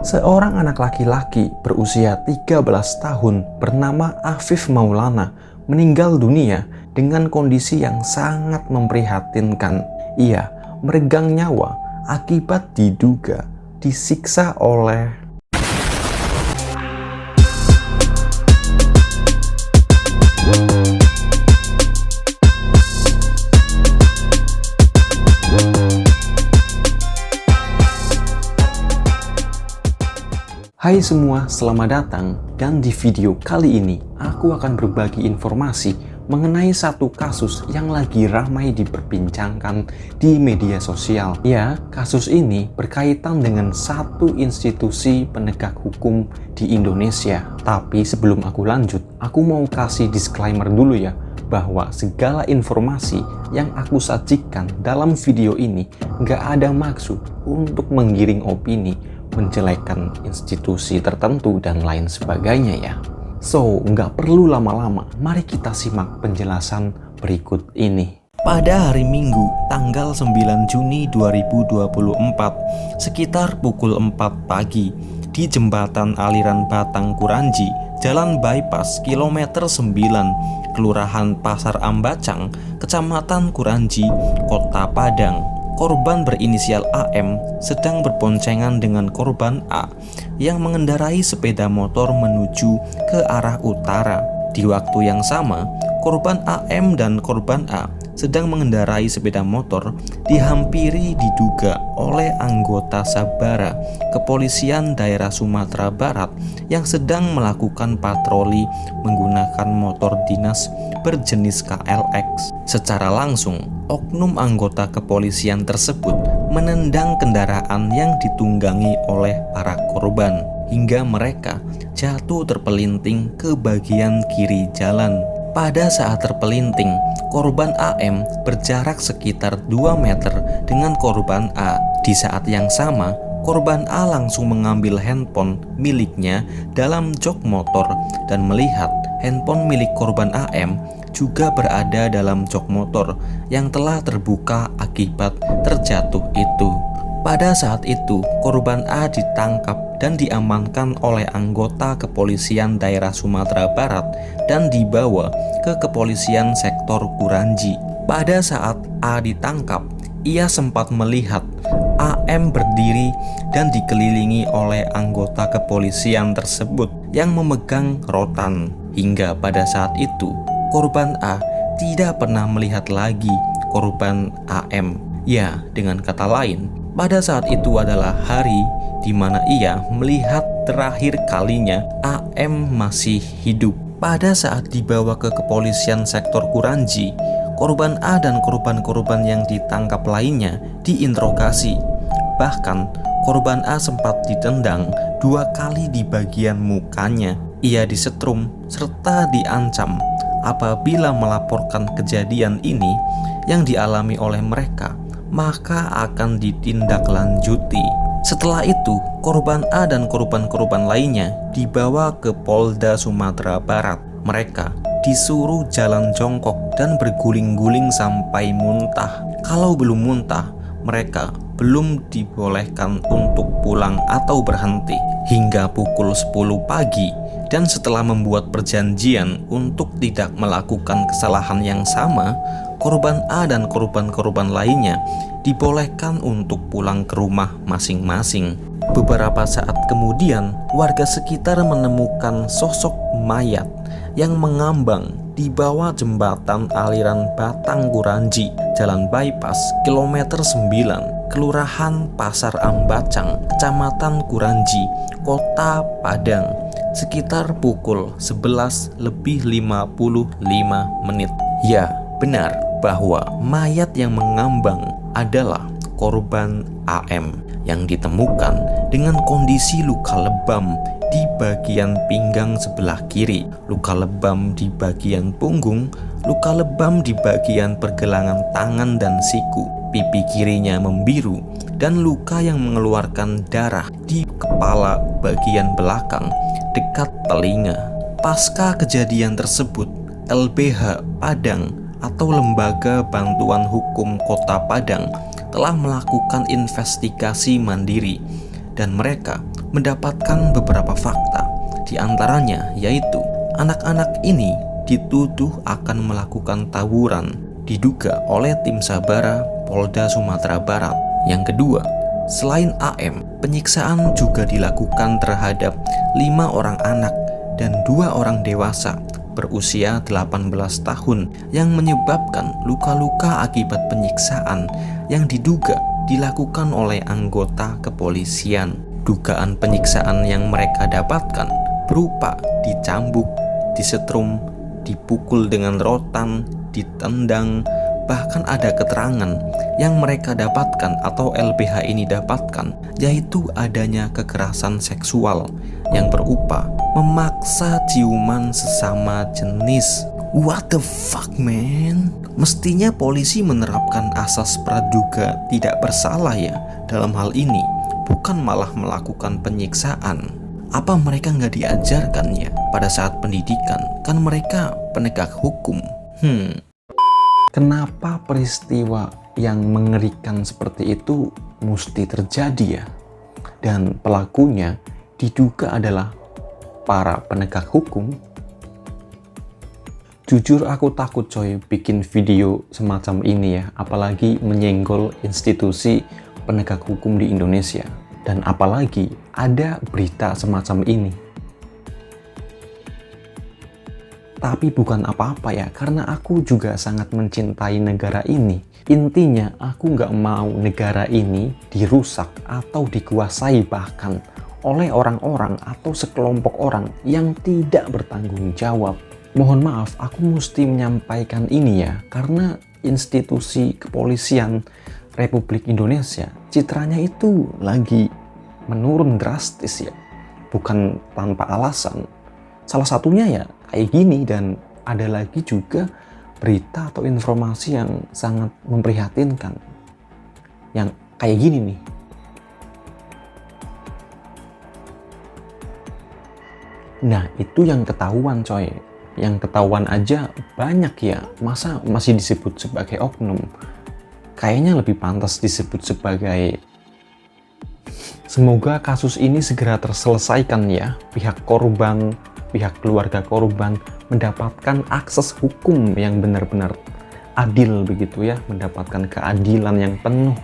Seorang anak laki-laki berusia 13 tahun bernama Afif Maulana meninggal dunia dengan kondisi yang sangat memprihatinkan. Ia meregang nyawa akibat diduga disiksa oleh Hai semua, selamat datang, dan di video kali ini aku akan berbagi informasi mengenai satu kasus yang lagi ramai diperbincangkan di media sosial. Ya, kasus ini berkaitan dengan satu institusi penegak hukum di Indonesia. Tapi sebelum aku lanjut, aku mau kasih disclaimer dulu ya, bahwa segala informasi yang aku sajikan dalam video ini nggak ada maksud untuk menggiring opini, menjelekkan institusi tertentu dan lain sebagainya ya. So, nggak perlu lama-lama, mari kita simak penjelasan berikut ini. Pada hari Minggu, tanggal 9 Juni 2024, sekitar pukul 4 pagi, di jembatan aliran Batang Kuranji, Jalan Bypass kilometer 9, Kelurahan Pasar Ambacang, Kecamatan Kuranji, Kota Padang. Korban berinisial AM sedang berboncengan dengan korban A yang mengendarai sepeda motor menuju ke arah utara. Di waktu yang sama, korban AM dan korban A sedang mengendarai sepeda motor dihampiri diduga oleh anggota Sabara Kepolisian Daerah Sumatera Barat yang sedang melakukan patroli menggunakan motor dinas berjenis KLX. Secara langsung, oknum anggota kepolisian tersebut menendang kendaraan yang ditunggangi oleh para korban hingga mereka jatuh terpelinting ke bagian kiri jalan. Pada saat terpelinting, korban AM berjarak sekitar 2 meter dengan korban A. Di saat yang sama, korban A langsung mengambil handphone miliknya dalam jok motor dan melihat handphone milik korban AM juga berada dalam jok motor yang telah terbuka akibat terjatuh itu. Pada saat itu, korban A ditangkap dan diamankan oleh anggota kepolisian daerah Sumatera Barat dan dibawa ke kepolisian sektor Kuranji. Pada saat A ditangkap, ia sempat melihat AM berdiri dan dikelilingi oleh anggota kepolisian tersebut yang memegang rotan. Hingga pada saat itu, korban A tidak pernah melihat lagi korban AM. Ya, dengan kata lain, pada saat itu adalah hari di mana ia melihat terakhir kalinya AM masih hidup. Pada saat dibawa ke kepolisian sektor Kuranji, korban A dan korban-korban yang ditangkap lainnya diinterogasi. Bahkan, korban A sempat ditendang 2 kali di bagian mukanya. Ia disetrum serta diancam apabila melaporkan kejadian ini yang dialami oleh mereka, maka akan ditindaklanjuti. Setelah itu, korban A dan korban-korban lainnya dibawa ke Polda Sumatera Barat. Mereka disuruh jalan jongkok dan berguling-guling sampai muntah. Kalau belum muntah, mereka belum dibolehkan untuk pulang atau berhenti. Hingga pukul 10 pagi, dan setelah membuat perjanjian untuk tidak melakukan kesalahan yang sama, korban A dan korban-korban lainnya dibolehkan untuk pulang ke rumah masing-masing. Beberapa saat kemudian, warga sekitar menemukan sosok mayat yang mengambang di bawah jembatan aliran Batang Kuranji, Jalan Bypass kilometer 9, Kelurahan Pasar Ambacang, Kecamatan Kuranji, Kota Padang, sekitar pukul 11:55. Ya, benar bahwa mayat yang mengambang adalah korban AM yang ditemukan dengan kondisi luka lebam di bagian pinggang sebelah kiri, luka lebam di bagian punggung, luka lebam di bagian pergelangan tangan dan siku, pipi kirinya membiru, dan luka yang mengeluarkan darah di kepala bagian belakang dekat telinga. Pasca kejadian tersebut, LBH Padang atau Lembaga Bantuan Hukum Kota Padang telah melakukan investigasi mandiri dan mereka mendapatkan beberapa fakta. Di antaranya yaitu anak-anak ini dituduh akan melakukan tawuran diduga oleh tim Sabara Polda Sumatera Barat. Yang kedua, selain AM, penyiksaan juga dilakukan terhadap 5 orang anak dan 2 orang dewasa berusia 18 tahun yang menyebabkan luka-luka akibat penyiksaan yang diduga dilakukan oleh anggota kepolisian. Dugaan penyiksaan yang mereka dapatkan berupa dicambuk, disetrum, dipukul dengan rotan, ditendang, bahkan ada keterangan yang mereka dapatkan atau LBH ini dapatkan, yaitu adanya kekerasan seksual yang berupa memaksa ciuman sesama jenis. What the fuck man? Mestinya polisi menerapkan asas praduga tidak bersalah ya dalam hal ini, bukan malah melakukan penyiksaan. Apa mereka nggak diajarkan ya pada saat pendidikan? Kan mereka penegak hukum. Kenapa peristiwa yang mengerikan seperti itu mesti terjadi ya? Dan pelakunya diduga adalah para penegak hukum. Jujur aku takut coy bikin video semacam ini ya, apalagi menyenggol institusi penegak hukum di Indonesia. Dan apalagi ada berita semacam ini. Tapi bukan apa-apa ya, karena aku juga sangat mencintai negara ini. Intinya aku nggak mau negara ini dirusak atau dikuasai bahkan oleh orang-orang atau sekelompok orang yang tidak bertanggung jawab. Mohon maaf, aku mesti menyampaikan ini ya, karena institusi kepolisian Republik Indonesia citranya itu lagi menurun drastis ya, bukan tanpa alasan. Salah satunya ya kayak gini, dan ada lagi juga berita atau informasi yang sangat memprihatinkan yang kayak gini nih. Nah itu yang ketahuan coy, yang ketahuan aja banyak ya, masa masih disebut sebagai oknum? Kayaknya lebih pantas disebut sebagai. Semoga kasus ini segera terselesaikan ya, pihak korban, pihak keluarga korban mendapatkan akses hukum yang benar-benar adil begitu ya, mendapatkan keadilan yang penuh.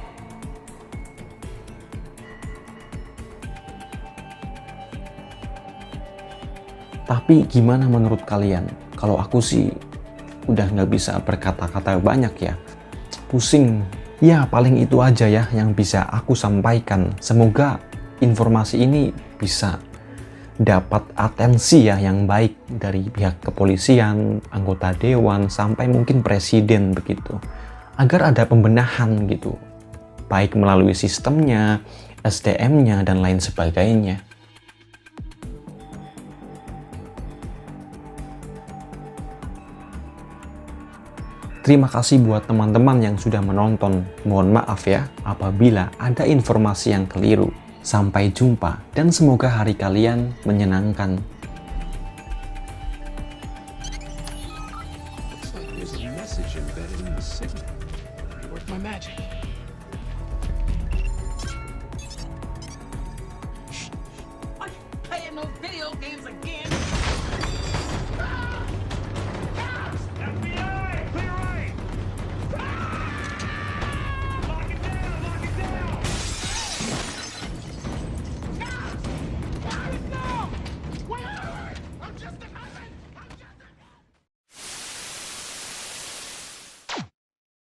Tapi gimana menurut kalian? Kalau aku sih udah nggak bisa berkata-kata banyak ya, pusing. Ya paling itu aja ya yang bisa aku sampaikan. Semoga informasi ini bisa dapat atensi ya yang baik dari pihak kepolisian, anggota dewan, sampai mungkin presiden begitu, agar ada pembenahan gitu, baik melalui sistemnya, SDM-nya, dan lain sebagainya. Terima kasih buat teman-teman yang sudah menonton. Mohon maaf ya apabila ada informasi yang keliru. Sampai jumpa dan semoga hari kalian menyenangkan. Playing those video games again.